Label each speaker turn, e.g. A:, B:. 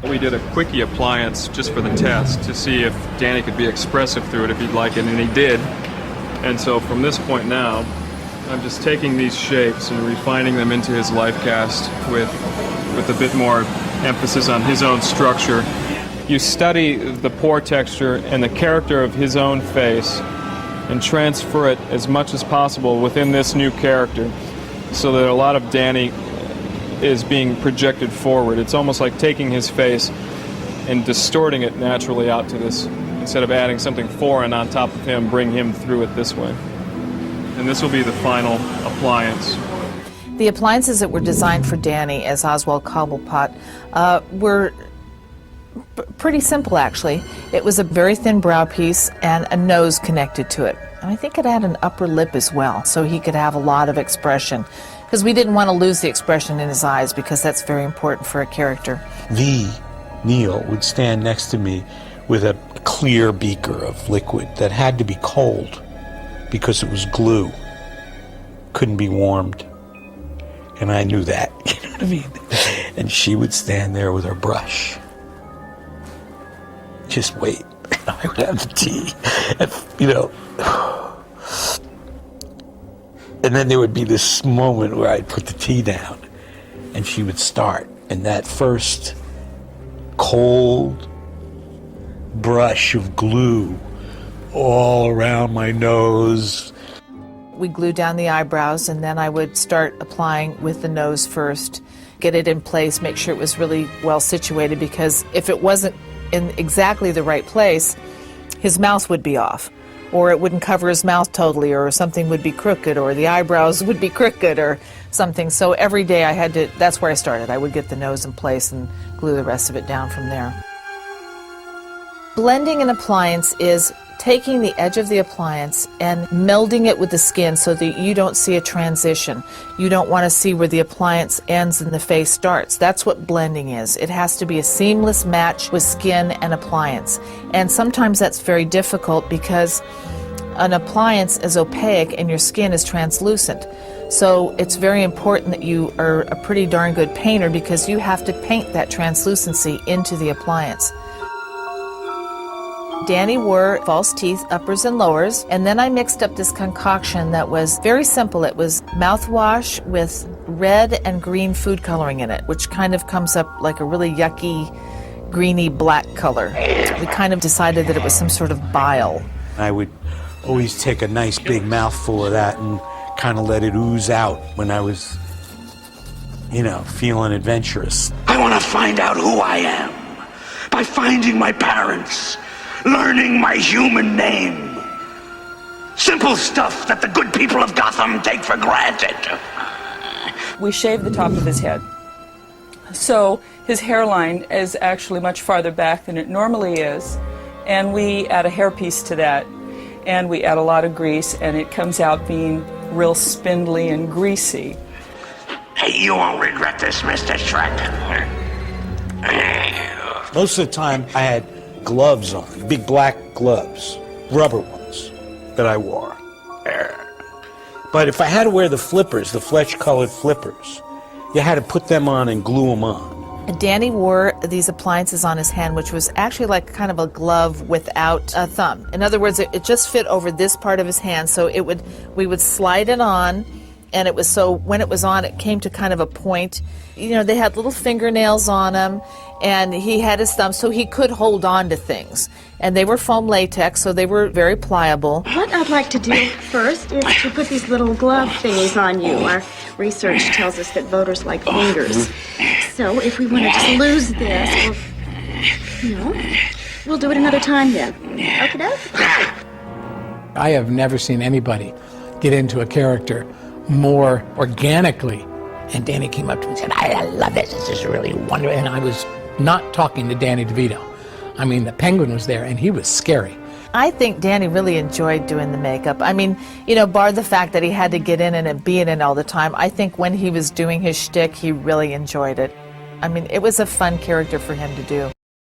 A: We did a quickie appliance just for the test to see if Danny could be expressive through it if he'd like it, and he did. And so from this point now, I'm just taking these shapes and refining them into his life cast with a bit more emphasis on his own structure. You study the pore texture and the character of his own face and transfer it as much as possible within this new character so that a lot of Danny is being projected forward. It's almost like taking his face and distorting it naturally out to this, instead of adding something foreign on top of him, bring him through it this way. And this will be the final appliance.
B: The appliances that were designed for Danny as Oswald Cobblepot were pretty simple, actually. It was a very thin brow piece and a nose connected to it. And I think it had an upper lip as well, so he could have a lot of expression, because we didn't want to lose the expression in his eyes, because that's very important for a character.
C: Neil would stand next to me with a clear beaker of liquid that had to be cold because it was glue, couldn't be warmed. And I knew that, you know what I mean? And she would stand there with her brush. Just wait. I would have the tea, and, you know. And then there would be this moment where I'd put the tea down and she would start. And that first cold brush of glue all around my nose.
B: We glued down the eyebrows, and then I would start applying with the nose first, get it in place, make sure it was really well situated, because if it wasn't in exactly the right place, his mouth would be off, or it wouldn't cover his mouth totally, or something would be crooked, or the eyebrows would be crooked or something. So every day I had to, that's where I started. I would get the nose in place and glue the rest of it down from there. Blending an appliance is taking the edge of the appliance and melding it with the skin so that you don't see a transition. You don't want to see where the appliance ends and the face starts. That's what blending is. It has to be a seamless match with skin and appliance. And sometimes that's very difficult because an appliance is opaque and your skin is translucent. So it's very important that you are a pretty darn good painter, because you have to paint that translucency into the appliance. Danny wore false teeth, uppers and lowers, and then I mixed up this concoction that was very simple. It was mouthwash with red and green food coloring in it, which kind of comes up like a really yucky, greeny black color. We kind of decided that it was some sort of bile.
C: I would always take a nice big mouthful of that and kind of let it ooze out when I was, you know, feeling adventurous. I want to find out who I am by finding my parents, learning my human name. Simple stuff that the good people of Gotham take for granted.
D: We shaved the top of his head. So his hairline is actually much farther back than it normally is. And we add a hairpiece to that. And we add a lot of grease, and it comes out being real spindly and greasy.
C: Hey, you won't regret this, Mr. Shrek. Most of the time I had gloves on, big black gloves, rubber ones that I wore. But if I had to wear the flippers, the flesh-colored flippers, you had to put them on and glue them on.
B: Danny wore these appliances on his hand, which was actually like kind of a glove without a thumb. In other words, it just fit over this part of his hand, so we would slide it on, and it was so when it was on, it came to kind of a point. You know, they had little fingernails on them, and he had his thumb, so he could hold on to things. And they were foam latex, so they were very pliable.
E: What I'd like to do first is to put these little glove thingies on you. Our research tells us that voters like fingers. So if we want to just lose this, we'll do it another time then. Okay?
F: I have never seen anybody get into a character more organically. And Danny came up to me and said, I love this. This is really wonderful. And I was not talking to Danny DeVito. I mean, the Penguin was there, and he was scary.
B: I think Danny really enjoyed doing the makeup. I mean, you know, bar the fact that he had to get in it and be in it all the time, I think when he was doing his shtick, he really enjoyed it. I mean, it was a fun character for him to do.